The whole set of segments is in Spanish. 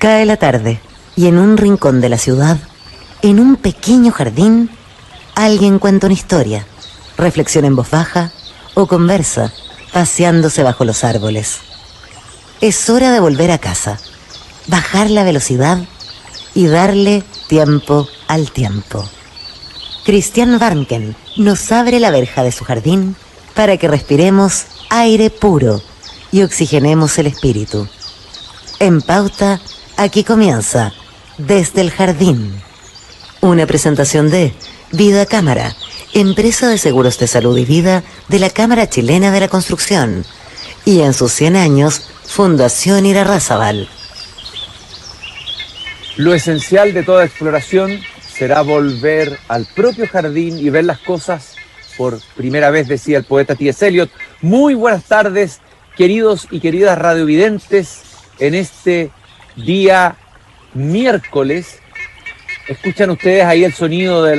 Cae la tarde y en un rincón de la ciudad, en un pequeño jardín, alguien cuenta una historia, reflexiona en voz baja o conversa, paseándose bajo los árboles. Es hora de volver a casa, bajar la velocidad y darle tiempo al tiempo. Christian Warnken nos abre la verja de su jardín para que respiremos aire puro y oxigenemos el espíritu. En Pauta, aquí comienza Desde el Jardín. Una presentación de Vida Cámara, empresa de seguros de salud y vida de la Cámara Chilena de la Construcción. Y en sus 100 años, Fundación Irarrázaval. Lo esencial de toda exploración será volver al propio jardín y ver las cosas por primera vez, decía el poeta T.S. Eliot. Muy buenas tardes, queridos y queridas radiovidentes, en este día miércoles. Escuchan ustedes ahí el sonido de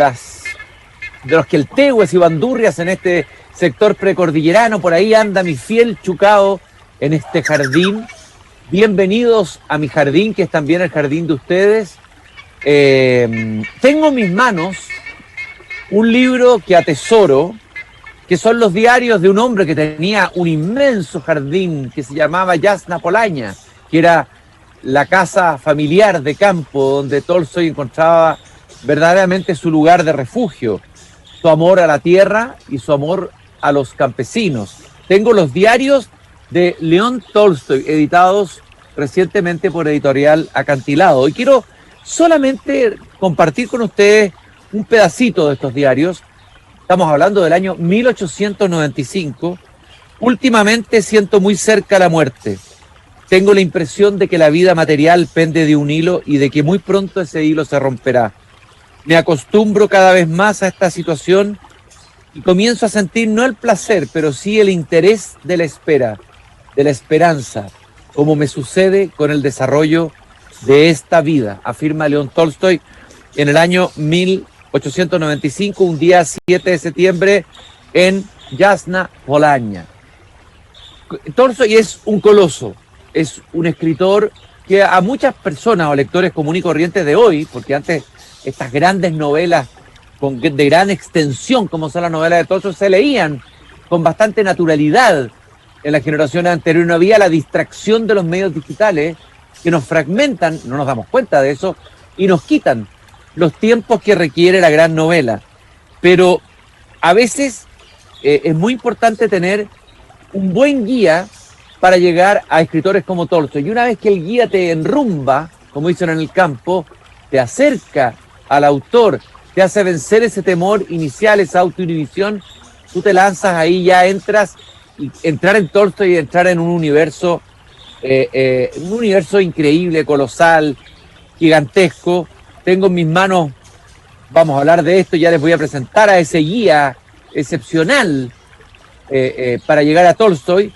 los queltehues y bandurrias en este sector precordillerano. Por ahí anda mi fiel Chucao en este jardín. Bienvenidos a mi jardín, que es también el jardín de ustedes. Tengo en mis manos un libro que atesoro, que son los diarios de un hombre que tenía un inmenso jardín que se llamaba Jasna Polaña, que era la casa familiar de campo donde Tolstoy encontraba verdaderamente su lugar de refugio, su amor a la tierra y su amor a los campesinos. Tengo los diarios de León Tolstoy, editados recientemente por Editorial Acantilado. Y quiero solamente compartir con ustedes un pedacito de estos diarios. Estamos hablando del año 1895. Últimamente siento muy cerca la muerte. Tengo la impresión de que la vida material pende de un hilo y de que muy pronto ese hilo se romperá. Me acostumbro cada vez más a esta situación y comienzo a sentir no el placer, pero sí el interés de la espera, de la esperanza, como me sucede con el desarrollo de esta vida, afirma León Tolstoy en el año 1895, un día 7 de septiembre, en Jasna Polaña. Tolstoy es un coloso, es un escritor que a muchas personas o lectores comunes y corrientes de hoy, porque antes estas grandes novelas de gran extensión, como son las novelas de Tolstoy, se leían con bastante naturalidad en las generaciones anteriores. No había la distracción de los medios digitales que nos fragmentan, no nos damos cuenta de eso, y nos quitan los tiempos que requiere la gran novela. Pero a veces es muy importante tener un buen guía para llegar a escritores como Tolstoy. Y una vez que el guía te enrumba, como dicen en el campo, te acerca al autor, te hace vencer ese temor inicial, esa autoinhibición, tú te lanzas ahí, ya entras, y entrar en Tolstoy y entrar en un universo increíble, colosal, gigantesco. Tengo en mis manos, vamos a hablar de esto, ya les voy a presentar a ese guía excepcional para llegar a Tolstoy.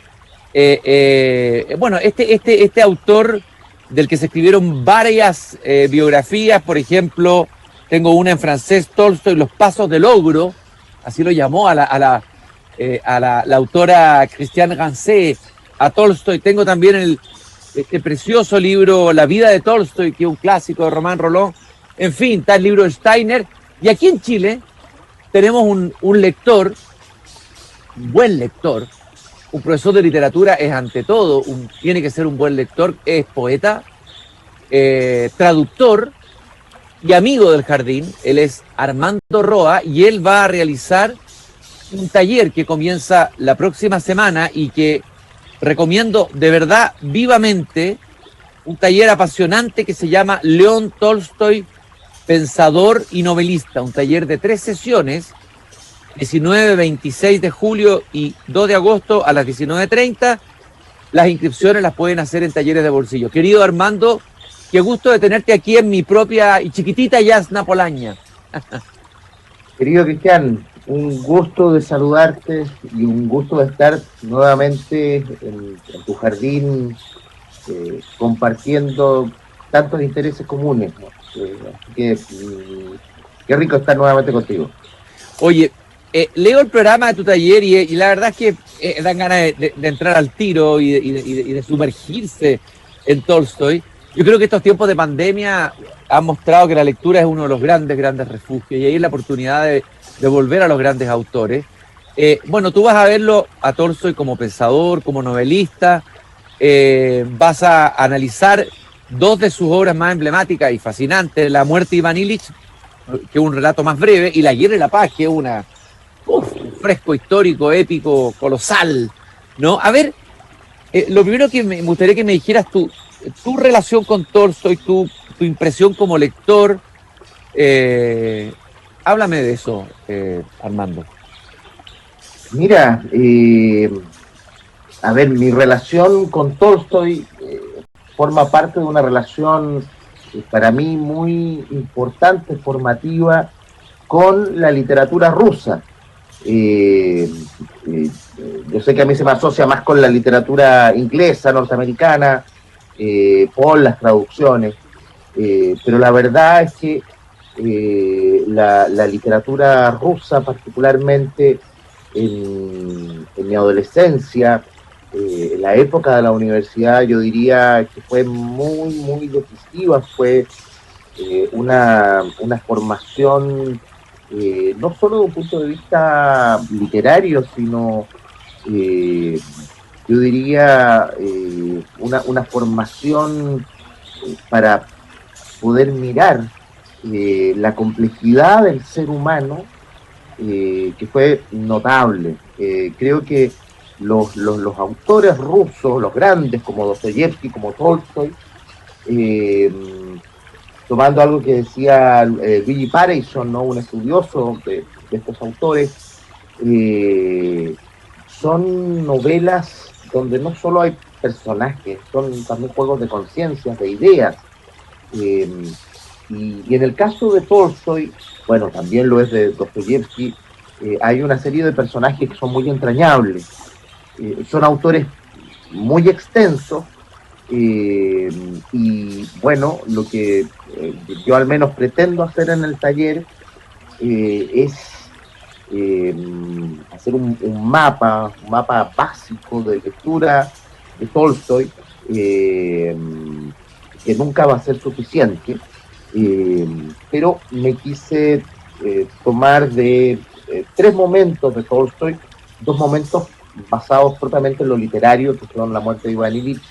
Bueno, este autor del que se escribieron varias biografías, por ejemplo, tengo una en francés, Tolstoy, Los Pasos del Ogro, así lo llamó a la autora Christiane Rancé, a Tolstoy. Tengo también este precioso libro, La vida de Tolstoy, que es un clásico de Román Rolón. En fin, está el libro de Steiner. Y aquí en Chile tenemos un lector, un buen lector. Un profesor de literatura es ante todo, tiene que ser un buen lector, es poeta, traductor y amigo del jardín. Él es Armando Roa y él va a realizar un taller que comienza la próxima semana y que recomiendo de verdad vivamente, un taller apasionante que se llama León Tolstoy, pensador y novelista, un taller de 3 sesiones, 19, 26 de julio y 2 de agosto a las 19:30. Las inscripciones las pueden hacer en Talleres de Bolsillo. Querido Armando, qué gusto de tenerte aquí en mi propia y chiquitita Jasna Polaña. Querido Cristian, un gusto de saludarte y un gusto de estar nuevamente en tu jardín, compartiendo tantos intereses comunes, ¿no? Así que qué rico estar nuevamente contigo. Oye, leo el programa de tu taller y la verdad es que dan ganas de entrar al tiro y de sumergirse en Tolstoy. Yo creo que estos tiempos de pandemia han mostrado que la lectura es uno de los grandes refugios, y ahí es la oportunidad de volver a los grandes autores. Bueno, tú vas a verlo a Tolstoy como pensador, como novelista, vas a analizar dos de sus obras más emblemáticas y fascinantes, La muerte de Iván Ilich, que es un relato más breve, y La guerra y la paz, que es un fresco histórico, épico, colosal, ¿no? A ver, lo primero que me gustaría que me dijeras tu relación con Tolstoy, tu impresión como lector. Háblame de eso, Armando. Mira, a ver, mi relación con Tolstoy forma parte de una relación para mí muy importante, formativa, con la literatura rusa. Yo sé que a mí se me asocia más con la literatura inglesa, norteamericana, por las traducciones, pero la verdad es que la literatura rusa, particularmente en mi adolescencia, en la época de la universidad, yo diría que fue muy decisiva, fue una formación no solo de un punto de vista literario, sino yo diría una formación para poder mirar la complejidad del ser humano, que fue notable. Creo que los autores rusos, los grandes, como Dostoyevsky, como Tolstoy, tomando algo que decía Luigi Pareison, ¿no? Un estudioso de estos autores, son novelas donde no solo hay personajes, son también juegos de conciencias, de ideas. Y en el caso de Tolstoy, bueno, también lo es de Dostoyevsky, hay una serie de personajes que son muy entrañables. Son autores muy extensos, y bueno, lo que yo al menos pretendo hacer en el taller es hacer un mapa básico de lectura de Tolstoy, que nunca va a ser suficiente, pero me quise tomar de tres momentos de Tolstoy, dos momentos basados propiamente en lo literario, que son La muerte de Iván Ilich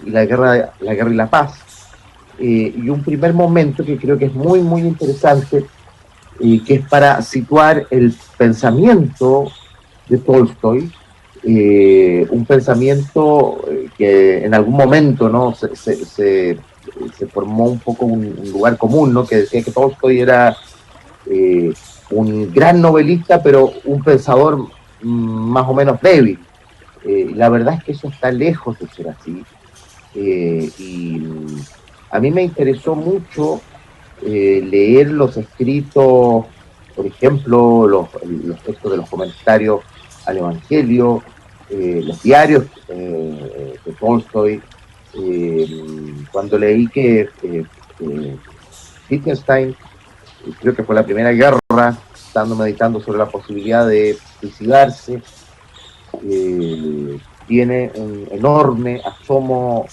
y la guerra y la paz, y un primer momento que creo que es muy interesante, que es para situar el pensamiento de Tolstoy, un pensamiento que en algún momento, ¿no?, se formó un poco un lugar común, ¿no?, que decía que Tolstoy era un gran novelista, pero un pensador más o menos débil. La verdad es que eso está lejos de ser así. Y a mí me interesó mucho leer los escritos, por ejemplo, los textos de los comentarios al Evangelio, los diarios de Tolstoy. Cuando leí que Wittgenstein, creo que fue la Primera Guerra, estando meditando sobre la posibilidad de suicidarse, tiene un enorme asomo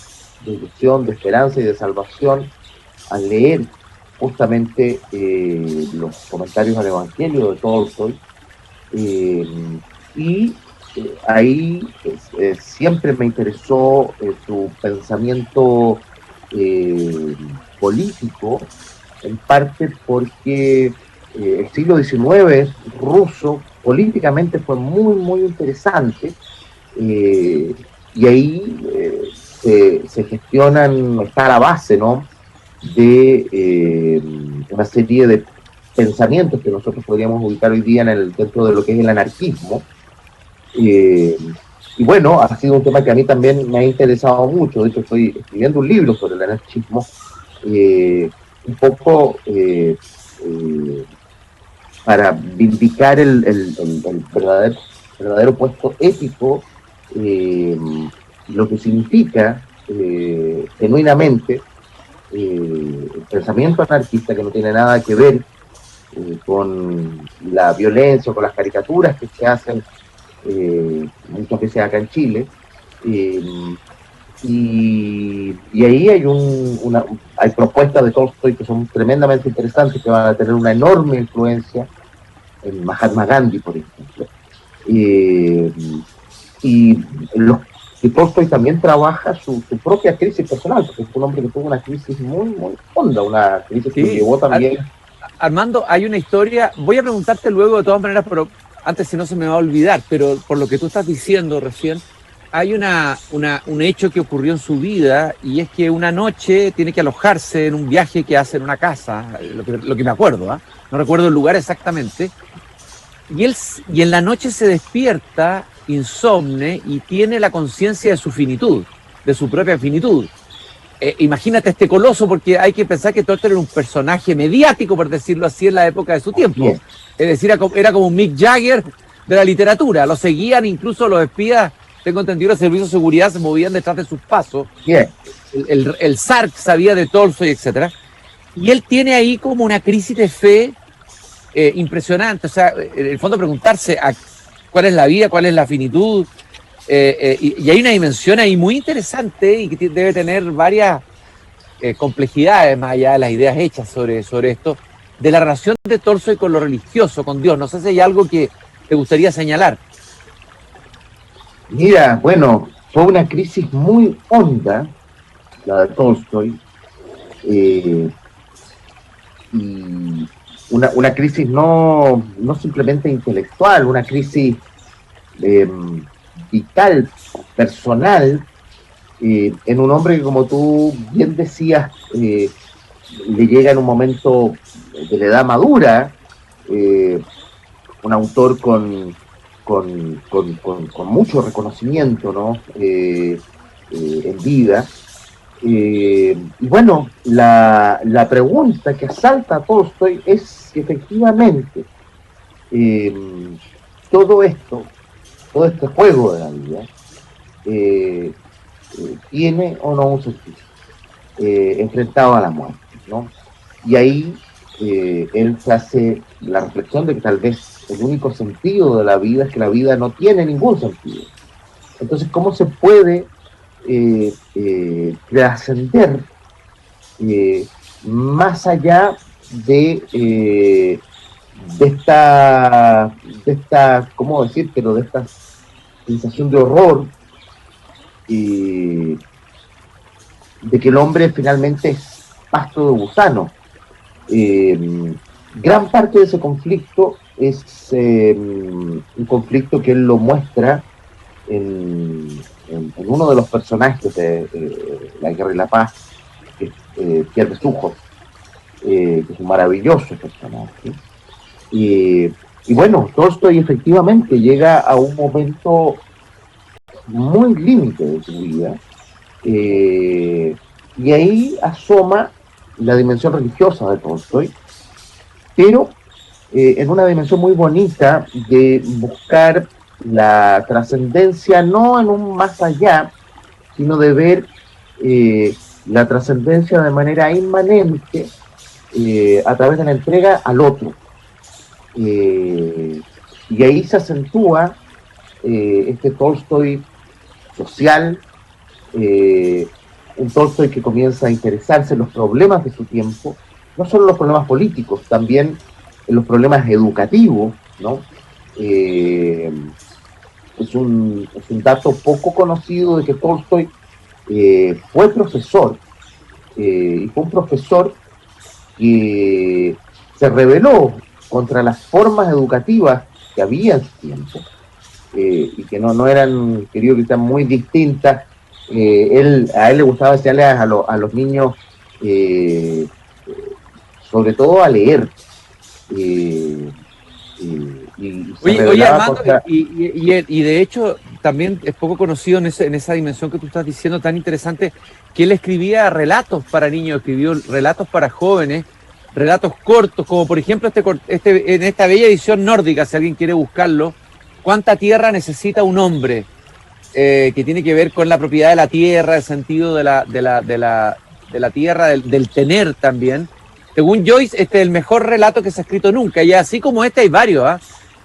de ilusión, de esperanza y de salvación al leer justamente los comentarios al Evangelio de Tolstoy, y ahí siempre me interesó su pensamiento político, en parte porque el siglo XIX ruso políticamente fue muy interesante, y ahí se gestionan, está a la base, ¿no?, de una serie de pensamientos que nosotros podríamos ubicar hoy día dentro de lo que es el anarquismo. Y bueno, ha sido un tema que a mí también me ha interesado mucho. De hecho, estoy escribiendo un libro sobre el anarquismo, un poco para vindicar el verdadero puesto ético, lo que significa genuinamente el pensamiento anarquista, que no tiene nada que ver con la violencia o con las caricaturas que se hacen muchas veces acá en Chile, Y ahí hay hay propuestas de Tolstoy que son tremendamente interesantes, que van a tener una enorme influencia en Mahatma Gandhi, por ejemplo. Y que Tolstoy también trabaja su propia crisis personal, porque es un hombre que tuvo una crisis muy, muy honda, una crisis que lo llevó también. Armando, hay una historia, voy a preguntarte luego de todas maneras, pero antes si no se me va a olvidar, pero por lo que tú estás diciendo recién, hay un hecho que ocurrió en su vida, y es que una noche tiene que alojarse en un viaje que hace en una casa, lo que me acuerdo, ¿eh? No recuerdo el lugar exactamente, y en la noche se despierta insomne y tiene la conciencia de su finitud, de su propia finitud. Imagínate este coloso, porque hay que pensar que Tolstoy era un personaje mediático, por decirlo así, en la época de su tiempo. Bien. Es decir, era como un Mick Jagger de la literatura. Lo seguían incluso los espías, tengo entendido, los servicios de seguridad se movían detrás de sus pasos. Bien. El zar sabía de Tolstoy, etc. Y él tiene ahí como una crisis de fe impresionante. O sea, en el fondo preguntarse cuál es la vida, cuál es la finitud. Y hay una dimensión ahí muy interesante y que debe tener varias complejidades más allá de las ideas hechas sobre esto, de la relación de Tolstoy con lo religioso, con Dios. No sé si hay algo que te gustaría señalar. Mira, bueno, fue una crisis muy honda, la de Tolstoy, y una crisis no simplemente intelectual, una crisis vital, personal, en un hombre que, como tú bien decías, le llega en un momento de la edad madura, un autor con mucho reconocimiento, ¿no? En vida. Y bueno, la pregunta que asalta a Tolstoy es si efectivamente todo este juego de la vida tiene o no un sentido enfrentado a la muerte, ¿no? Y ahí él se hace la reflexión de que tal vez el único sentido de la vida es que la vida no tiene ningún sentido. Entonces, ¿cómo se puede trascender más allá de esta, ¿cómo decírtelo?, de esta sensación de horror, de que el hombre finalmente es pasto de gusano? Gran parte de ese conflicto es un conflicto que él lo muestra en uno de los personajes de La Guerra y la Paz, que es Pierre Besujo, que es un maravilloso personaje. Y bueno, Tolstoy efectivamente llega a un momento muy límite de su vida, y ahí asoma la dimensión religiosa de Tolstoy, pero en una dimensión muy bonita de buscar la trascendencia no en un más allá, sino de ver la trascendencia de manera inmanente a través de la entrega al otro. Y ahí se acentúa este Tolstoy social, un Tolstoy que comienza a interesarse en los problemas de su tiempo, no solo los problemas políticos, también en los problemas educativos, ¿no? Es un dato poco conocido de que Tolstoy fue profesor, y fue un profesor que se rebeló contra las formas educativas que había en su tiempo, y que no eran, querido, que están muy distintas. A él le gustaba enseñarle a los niños, sobre todo a leer. Oye, Armando, y de hecho también es poco conocido en esa dimensión que tú estás diciendo, tan interesante, que él escribía relatos para niños, escribió relatos para jóvenes, relatos cortos, como por ejemplo en esta bella edición nórdica, si alguien quiere buscarlo, ¿Cuánta tierra necesita un hombre? Que tiene que ver con la propiedad de la tierra, el sentido de la tierra, del tener también. Según Joyce, este es el mejor relato que se ha escrito nunca, y así como este hay varios,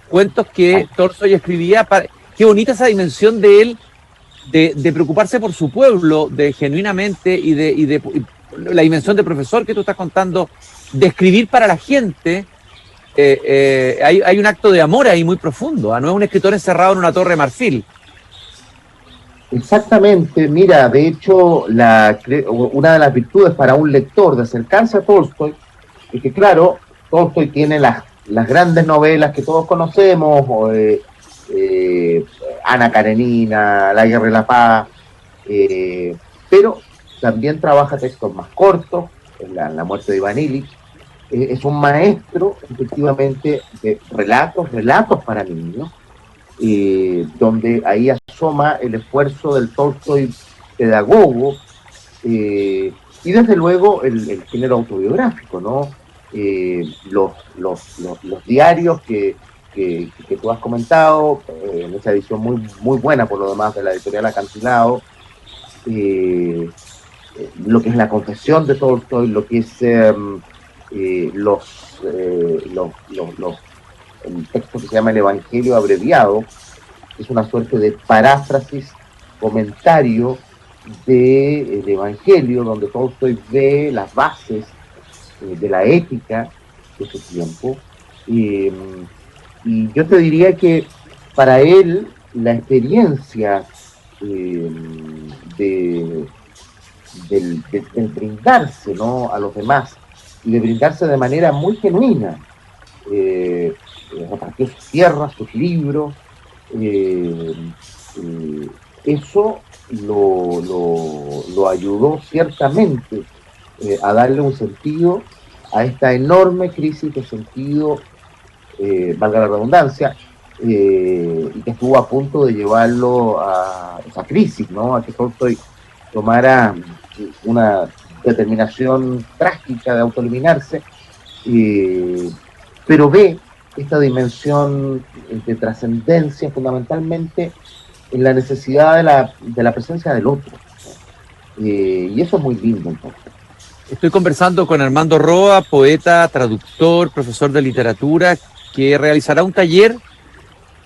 cuentos que Tolstoy escribía. Qué bonita esa dimensión de él, de preocuparse por su pueblo, de genuinamente y de la dimensión de profesor que tú estás contando, de escribir para la gente. Hay un acto de amor ahí muy profundo, ¿ah? No es un escritor encerrado en una torre de marfil. Exactamente, mira, de hecho, una de las virtudes para un lector de acercarse a Tolstoy es que, claro, Tolstoy tiene las grandes novelas que todos conocemos, Ana Karenina, La Guerra y la Paz, pero también trabaja textos más cortos, la muerte de Iván Illich. Es un maestro, efectivamente, de relatos para niños, donde ahí asoma el esfuerzo del Tolstoy pedagogo, y desde luego el género autobiográfico, ¿no? Los diarios que tú has comentado, en esa edición muy buena por lo demás de la editorial Acantilado, lo que es la confesión de Tolstoy, lo que es el texto que se llama el Evangelio abreviado, es una suerte de paráfrasis, comentario del Evangelio, donde Tolstoy ve las bases de la ética de su tiempo. Y yo te diría que para él la experiencia del brindarse, ¿no?, a los demás, y de brindarse de manera muy genuina, repartió sus tierras, sus libros, eso lo ayudó ciertamente a darle un sentido a esta enorme crisis de sentido, valga la redundancia, y que estuvo a punto de llevarlo a esa crisis, ¿no?, a que Tolstoy tomara una determinación trágica de autoeliminarse, pero ve esta dimensión de trascendencia fundamentalmente en la necesidad de la presencia del otro. Y eso es muy lindo, entonces. Estoy conversando con Armando Roa, poeta, traductor, profesor de literatura, que realizará un taller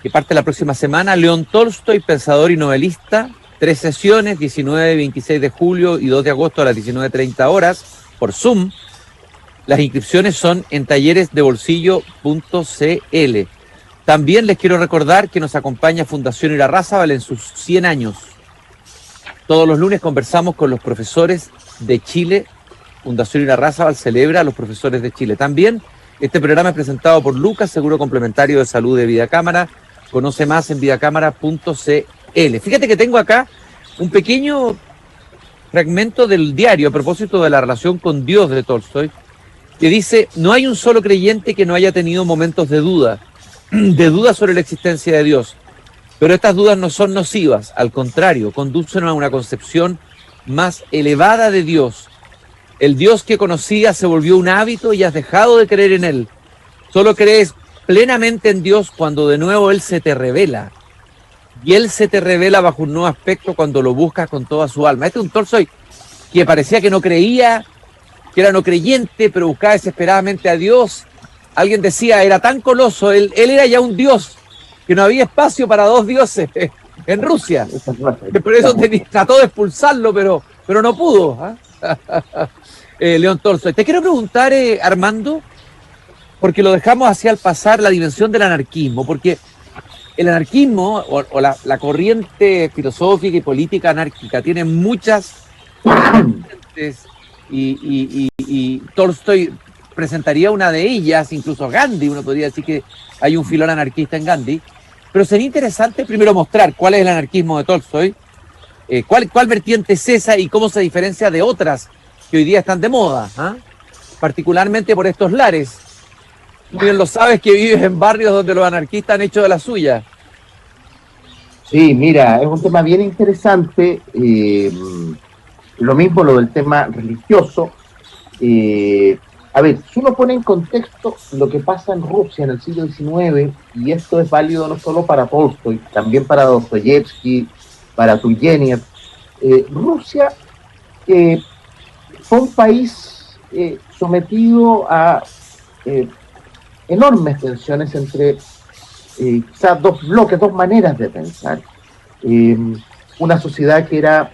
que parte la próxima semana, León Tolstoy, pensador y novelista, 3 sesiones, 19 y 26 de julio y 2 de agosto a las 19:30 horas, por Zoom. Las inscripciones son en talleresdebolsillo.cl. También les quiero recordar que nos acompaña Fundación Irarrázaval en sus 100 años. Todos los lunes conversamos con los profesores de Chile. Fundación Irarrázaval celebra a los profesores de Chile. También este programa es presentado por Lucas, Seguro Complementario de Salud de Vidacámara. Conoce más en vidacámara.cl. Fíjate que tengo acá un pequeño fragmento del diario a propósito de la relación con Dios de Tolstoy, que dice: no hay un solo creyente que no haya tenido momentos de duda sobre la existencia de Dios, pero estas dudas no son nocivas, al contrario, conducen a una concepción más elevada de Dios. El Dios que conocías se volvió un hábito y has dejado de creer en Él. Solo crees plenamente en Dios cuando de nuevo Él se te revela. Y Él se te revela bajo un nuevo aspecto cuando lo buscas con toda su alma. Este es un Tolstoy que parecía que no creía, que era no creyente, pero buscaba desesperadamente a Dios. Alguien decía, era tan coloso, él era ya un dios, que no había espacio para 2 dioses en Rusia. Por eso trató de expulsarlo, pero no pudo. León Tolstoy. Te quiero preguntar, Armando, porque lo dejamos hacia al pasar, la dimensión del anarquismo, porque el anarquismo o la corriente filosófica y política anárquica tiene muchas y Tolstoy presentaría una de ellas, incluso Gandhi, uno podría decir que hay un filón anarquista en Gandhi, pero sería interesante primero mostrar cuál es el anarquismo de Tolstoy, cuál vertiente es esa y cómo se diferencia de otras que hoy día están de moda, particularmente por estos lares. Bien lo sabes que vives en barrios donde los anarquistas han hecho de la suya. Sí, mira, es un tema bien interesante. Lo mismo lo del tema religioso. A ver, si uno pone en contexto lo que pasa en Rusia en el siglo XIX, y esto es válido no solo para Tolstoy, también para Dostoyevsky, para Turgenev, Rusia fue un país sometido a enormes tensiones entre quizás 2 bloques, 2 maneras de pensar. una sociedad que era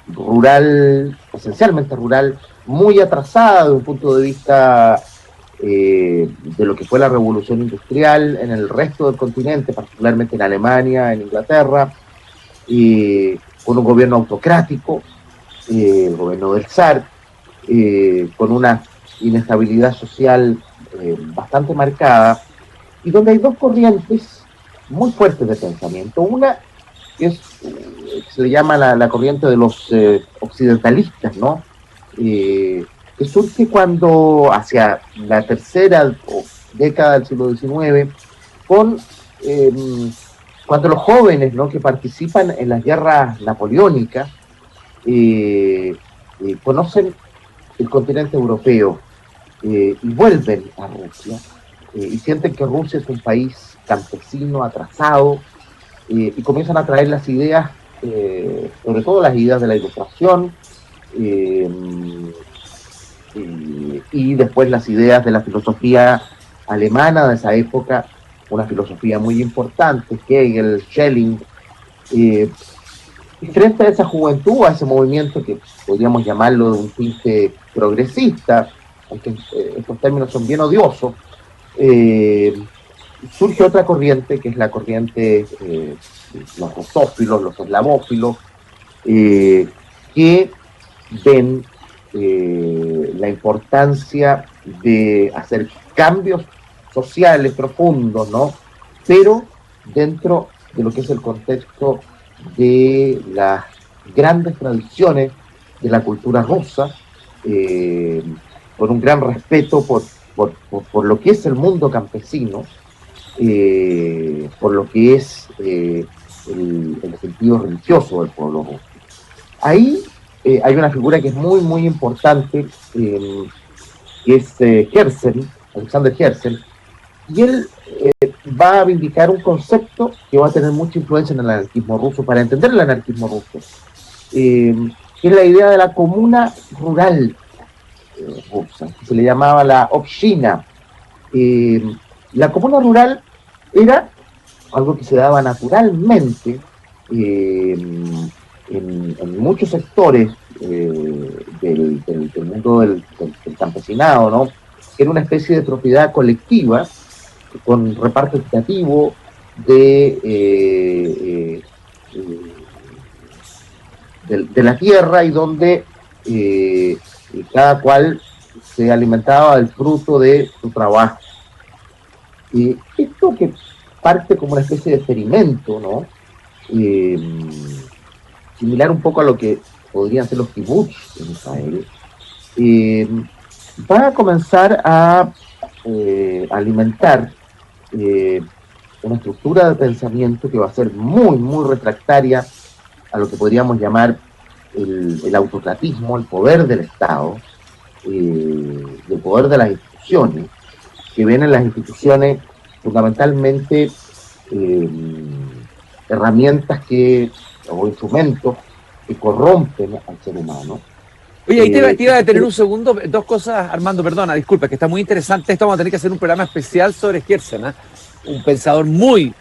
rural, esencialmente rural, muy atrasada desde un punto de vista de lo que fue la revolución industrial en el resto del continente, particularmente en Alemania, en Inglaterra, con un gobierno autocrático, el gobierno del zar, con una inestabilidad social bastante marcada, y donde hay dos corrientes muy fuertes de pensamiento. Una que es, se le llama la corriente de los occidentalistas, ¿no? Que surge cuando, hacia la tercera década del siglo XIX, cuando los jóvenes, ¿no?, que participan en las guerras napoleónicas conocen el continente europeo y vuelven a Rusia y sienten que Rusia es un país campesino, atrasado, y comienzan a traer las ideas, sobre todo las ideas de la Ilustración, y después las ideas de la filosofía alemana de esa época, una filosofía muy importante, Hegel, Schelling, y frente a esa juventud, a ese movimiento que podríamos llamarlo de un tinte progresista, aunque estos términos son bien odiosos, surge otra corriente, que es la corriente, los rusófilos, los eslavófilos, que ven la importancia de hacer cambios sociales profundos, ¿no? Pero dentro de lo que es el contexto de las grandes tradiciones de la cultura rusa, con un gran respeto por lo que es el mundo campesino, por lo que es el sentido religioso del pueblo ruso. Ahí hay una figura que es muy, muy importante, que es Herzen, Alexander Herzen, y él va a vindicar un concepto que va a tener mucha influencia en el anarquismo ruso, para entender el anarquismo ruso, que es la idea de la comuna rural rusa, que se le llamaba la Obshina. La comuna rural era algo que se daba naturalmente en muchos sectores del mundo del campesinado, ¿no? Era una especie de propiedad colectiva con reparto equitativo de la tierra, y donde cada cual se alimentaba del fruto de su trabajo. Y esto, que parte como una especie de experimento, ¿no? Similar un poco a lo que podrían ser los kibbutz en Israel, va a comenzar a alimentar una estructura de pensamiento que va a ser muy, muy refractaria a lo que podríamos llamar el autocratismo, el poder del Estado, el poder de las instituciones, que ven en las instituciones fundamentalmente herramientas o instrumentos que corrompen al ser humano. Oye, ahí te iba a detener un segundo, dos cosas, Armando, perdona, disculpa, que está muy interesante esto. Vamos a tener que hacer un programa especial sobre Herzen, ¿eh? Un pensador muy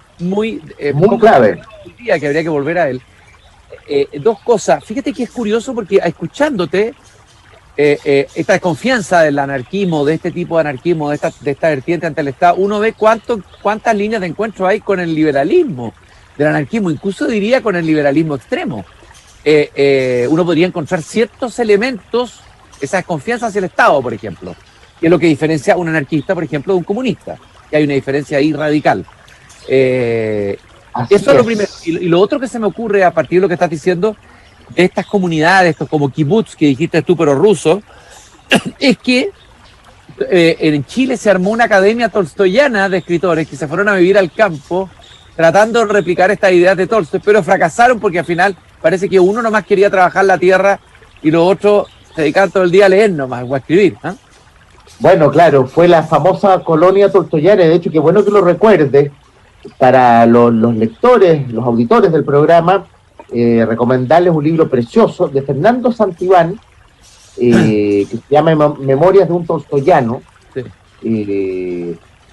clave, que habría que volver a él. Dos cosas, fíjate que es curioso, porque escuchándote, esta desconfianza del anarquismo, de este tipo de anarquismo, de esta vertiente ante el Estado, uno ve cuántas líneas de encuentro hay con el liberalismo del anarquismo, incluso diría con el liberalismo extremo. Uno podría encontrar ciertos elementos, esa desconfianza hacia el Estado, por ejemplo, que es lo que diferencia a un anarquista, por ejemplo, de un comunista, que hay una diferencia ahí radical. Eso es lo primero. Y lo otro que se me ocurre a partir de lo que estás diciendo, de estas comunidades, estos como kibbutz que dijiste tú, pero ruso, es que en Chile se armó una academia tolstoyana de escritores que se fueron a vivir al campo tratando de replicar estas ideas de Tolstoy, pero fracasaron porque al final parece que uno nomás quería trabajar la tierra y los otros se dedicaban todo el día a leer nomás o a escribir, ¿eh? Bueno, claro, fue la famosa colonia tolstoyana. De hecho, qué bueno que lo recuerde. Para los lectores, los auditores del programa, recomendarles un libro precioso de Fernando Santibán, que se llama Memorias de un Tolstoyano, Sí.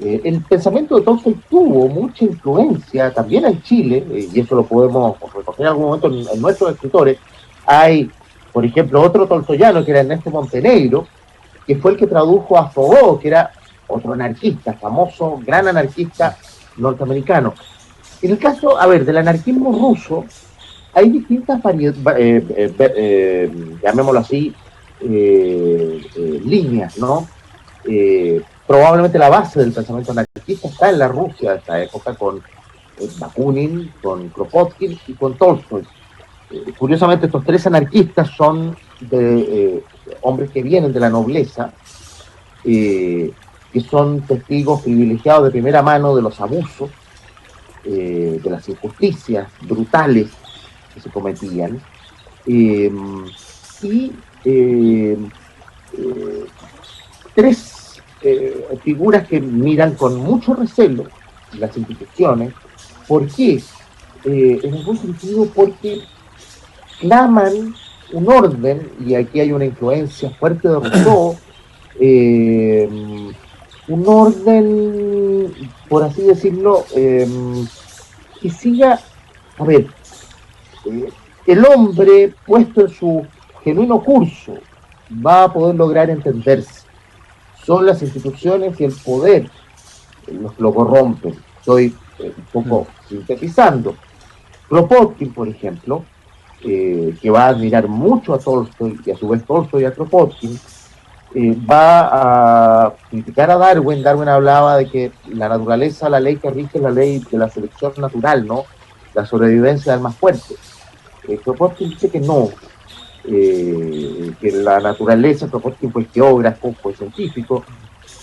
El pensamiento de Tolstoy tuvo mucha influencia también en Chile, y eso lo podemos recoger en algún momento en nuestros escritores. Hay, por ejemplo, otro tolstoyano que era Ernesto Montenegro, que fue el que tradujo a Fogó, que era otro anarquista, famoso, gran anarquista norteamericano. En el caso, a ver, del anarquismo ruso, hay distintas llamémoslo así, líneas, ¿no? Probablemente la base del pensamiento anarquista está en la Rusia de esta época, con Bakunin, con Kropotkin y con Tolstoy. Curiosamente, estos tres anarquistas son de hombres que vienen de la nobleza, que son testigos privilegiados de primera mano de los abusos, de las injusticias brutales que se cometían, tres figuras que miran con mucho recelo las instituciones. ¿Por qué? En algún sentido porque claman un orden, y aquí hay una influencia fuerte de Rousseau, un orden, por así decirlo, que siga, a ver, el hombre puesto en su genuino curso va a poder lograr entenderse. Son las instituciones y el poder los que lo corrompen. Estoy un poco sintetizando. Kropotkin, por ejemplo, que va a admirar mucho a Tolstoy, y a su vez Tolstoy a Kropotkin, va a criticar a Darwin. Darwin hablaba de que la naturaleza, la ley que rige es la ley de la selección natural, ¿no? La sobrevivencia del más fuerte. Kropotkin dice que no, que la naturaleza, Kropotkin fue geógrafo, fue científico,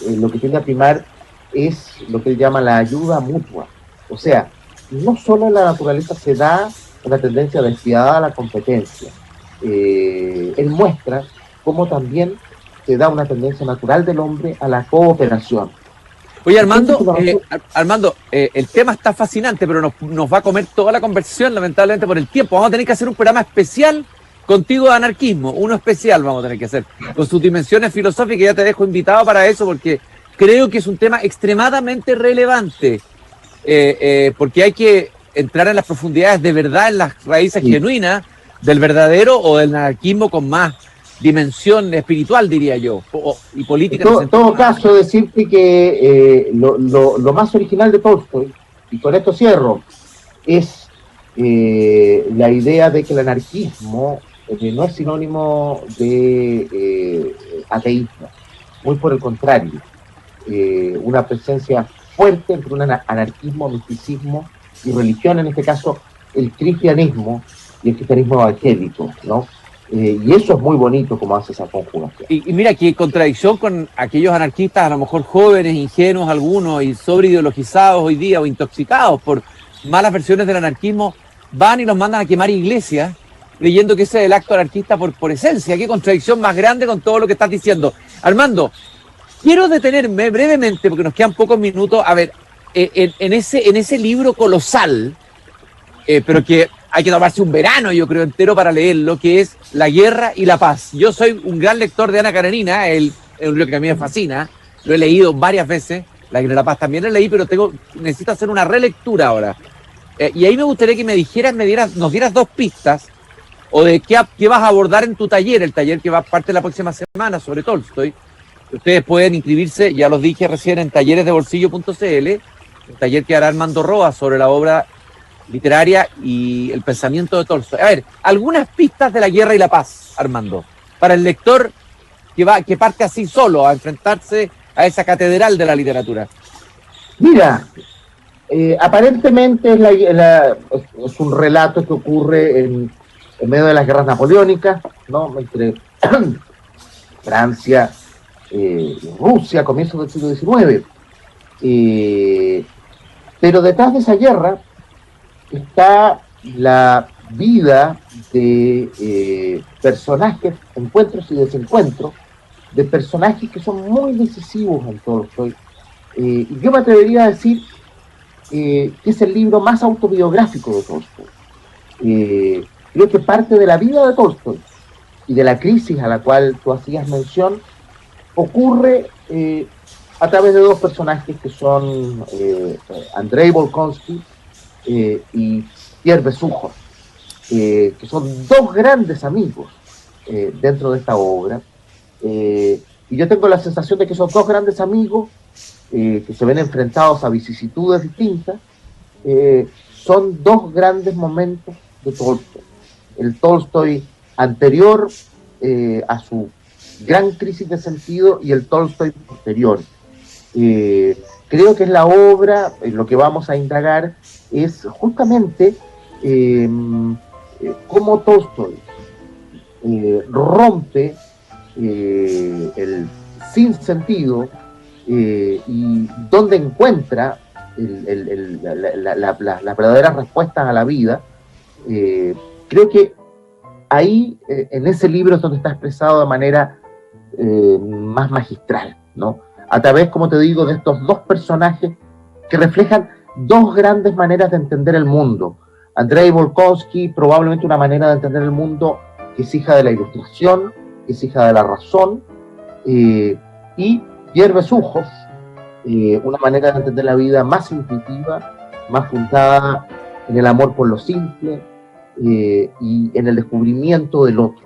lo que tiende a primar es lo que él llama la ayuda mutua. O sea, no solo en la naturaleza se da una tendencia despiadada a la competencia, él muestra cómo también se da una tendencia natural del hombre a la cooperación. Oye, Armando, el tema está fascinante, pero nos va a comer toda la conversación, lamentablemente, por el tiempo. Vamos a tener que hacer un programa especial contigo de anarquismo, uno especial vamos a tener que hacer, con sus dimensiones filosóficas. Ya te dejo invitado para eso, porque creo que es un tema extremadamente relevante, porque hay que entrar en las profundidades de verdad, en las raíces genuinas del verdadero o del anarquismo con más dimensión espiritual, diría yo, y política. En todo caso, decirte que lo más original de Tolstoy, y con esto cierro, es la idea de que el anarquismo no es sinónimo de ateísmo, muy por el contrario, una presencia fuerte entre un anarquismo, misticismo y religión, en este caso el cristianismo y el cristianismo evangélico, ¿no? Y eso es muy bonito como hace esa conjugación. Y mira, qué contradicción con aquellos anarquistas, a lo mejor jóvenes, ingenuos algunos, y sobreideologizados hoy día, o intoxicados por malas versiones del anarquismo, van y los mandan a quemar iglesias, creyendo que ese es el acto anarquista por esencia. Qué contradicción más grande con todo lo que estás diciendo. Armando, quiero detenerme brevemente, porque nos quedan pocos minutos, a ver, en ese libro colosal, pero que hay que tomarse un verano, yo creo, entero para leerlo, que es La guerra y la paz. Yo soy un gran lector de Ana Karenina, es un libro que a mí me fascina, lo he leído varias veces, La guerra y la paz también lo leí, pero necesito hacer una relectura ahora. Y ahí me gustaría que nos dieras dos pistas, o de qué vas a abordar en tu taller, el taller que va a parte la próxima semana sobre Tolstoy. Ustedes pueden inscribirse, ya los dije recién, en talleresdebolsillo.cl, el taller que hará Armando Roa sobre la obra literaria y el pensamiento de Tolstoy. A ver, algunas pistas de La guerra y la paz, Armando, para el lector que parte así solo a enfrentarse a esa catedral de la literatura. Mira, aparentemente es un relato que ocurre en medio de las guerras napoleónicas, ¿no? Entre Francia y Rusia, a comienzos del siglo XIX. Pero detrás de esa guerra está la vida de personajes, encuentros y desencuentros, de personajes que son muy decisivos en Tolstoy. Y yo me atrevería a decir que es el libro más autobiográfico de Tolstoy. Creo que parte de la vida de Tolstoy y de la crisis a la cual tú hacías mención ocurre a través de dos personajes que son Andrei Bolkonsky y Pierre Besukhov, que son dos grandes amigos dentro de esta obra. Y yo tengo la sensación de que esos dos grandes amigos, que se ven enfrentados a vicisitudes distintas, son dos grandes momentos de Tolstoy. El Tolstoy anterior a su gran crisis de sentido y el Tolstoy posterior. Creo que es la obra, lo que vamos a indagar es justamente cómo Tolstoy rompe el sinsentido y dónde encuentra las verdaderas respuestas a la vida. Creo que ahí, en ese libro, es donde está expresado de manera más magistral, ¿no? A través, como te digo, de estos dos personajes que reflejan dos grandes maneras de entender el mundo. Andrei Bolkonsky, probablemente una manera de entender el mundo que es hija de la ilustración, que es hija de la razón, y Pierre Besukhov, una manera de entender la vida más intuitiva, más fundada en el amor por lo simple y en el descubrimiento del otro.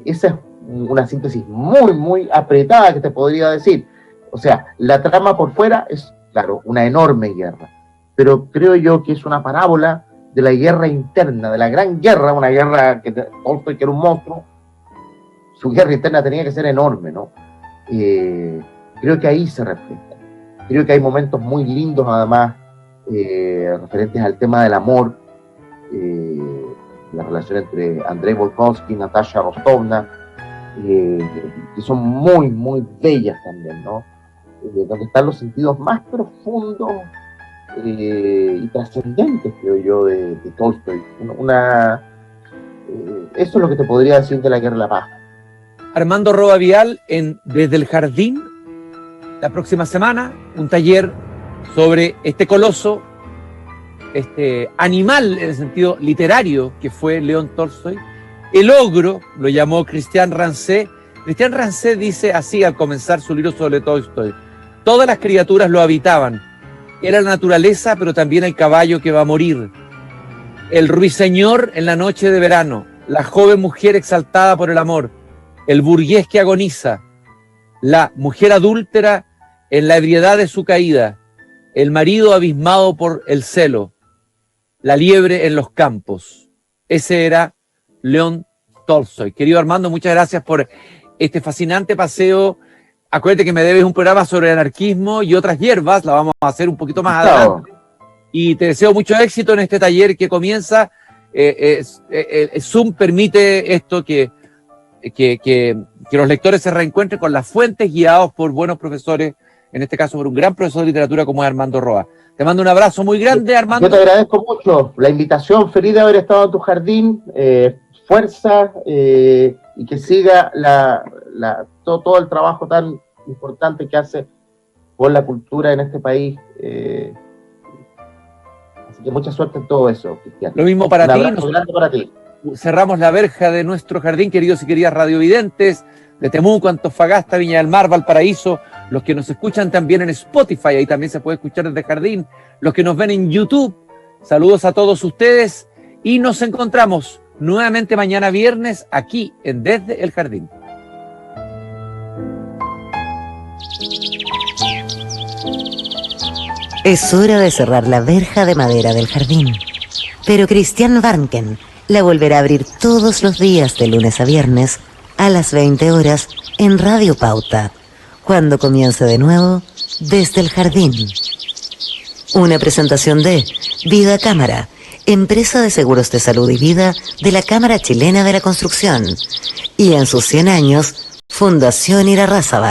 Esa es una síntesis muy, muy apretada que te podría decir. O sea, la trama por fuera es, claro, una enorme guerra, pero creo yo que es una parábola de la guerra interna, de la gran guerra, una guerra que Tolstoy, que era un monstruo, su guerra interna tenía que ser enorme, ¿no? Creo que ahí se refleja. Creo que hay momentos muy lindos, además, referentes al tema del amor, la relación entre Andrei Bolkonsky y Natasha Rostovna, que son muy, muy bellas también, ¿no? Donde están los sentidos más profundos y trascendentes, creo yo, de Tolstoy. Eso es lo que te podría decir de la Guerra de la Paz. Armando Roa Vial, Desde el Jardín, la próxima semana, un taller sobre este coloso, este animal en el sentido literario que fue León Tolstoy. El ogro, lo llamó Christian Rancé. Christian Rancé dice así al comenzar su libro sobre Tolstoy: todas las criaturas lo habitaban. Era la naturaleza, pero también el caballo que va a morir, el ruiseñor en la noche de verano, la joven mujer exaltada por el amor, el burgués que agoniza, la mujer adúltera en la ebriedad de su caída, el marido abismado por el celo, la liebre en los campos. Ese era León Tolstoy. Querido Armando, muchas gracias por este fascinante paseo. Acuérdate que me debes un programa sobre anarquismo y otras hierbas, la vamos a hacer un poquito más adelante. Y te deseo mucho éxito en este taller que comienza. Zoom permite esto, que los lectores se reencuentren con las fuentes, guiados por buenos profesores, en este caso por un gran profesor de literatura como es Armando Roa. Te mando un abrazo muy grande, Armando. Yo te agradezco mucho la invitación, feliz de haber estado en tu jardín. Fuerza y que siga todo el trabajo tan importante que hace por la cultura en este país. Así que mucha suerte en todo eso, Cristian. Lo mismo para ti. Un abrazo grande para ti. Cerramos la verja de nuestro jardín, queridos y queridas radiovidentes de Temuco, Antofagasta, Viña del Mar, Valparaíso, los que nos escuchan también en Spotify, ahí también se puede escuchar desde jardín, los que nos ven en YouTube, saludos a todos ustedes y nos encontramos nuevamente mañana viernes aquí en Desde el Jardín. Es hora de cerrar la verja de madera del jardín, pero Christian Warnken la volverá a abrir todos los días de lunes a viernes a las 20 horas en Radio Pauta, cuando comience de nuevo Desde el Jardín. Una presentación de Vida Cámara, empresa de seguros de salud y vida de la Cámara Chilena de la Construcción, y en sus 100 años, Fundación Irarrázaval.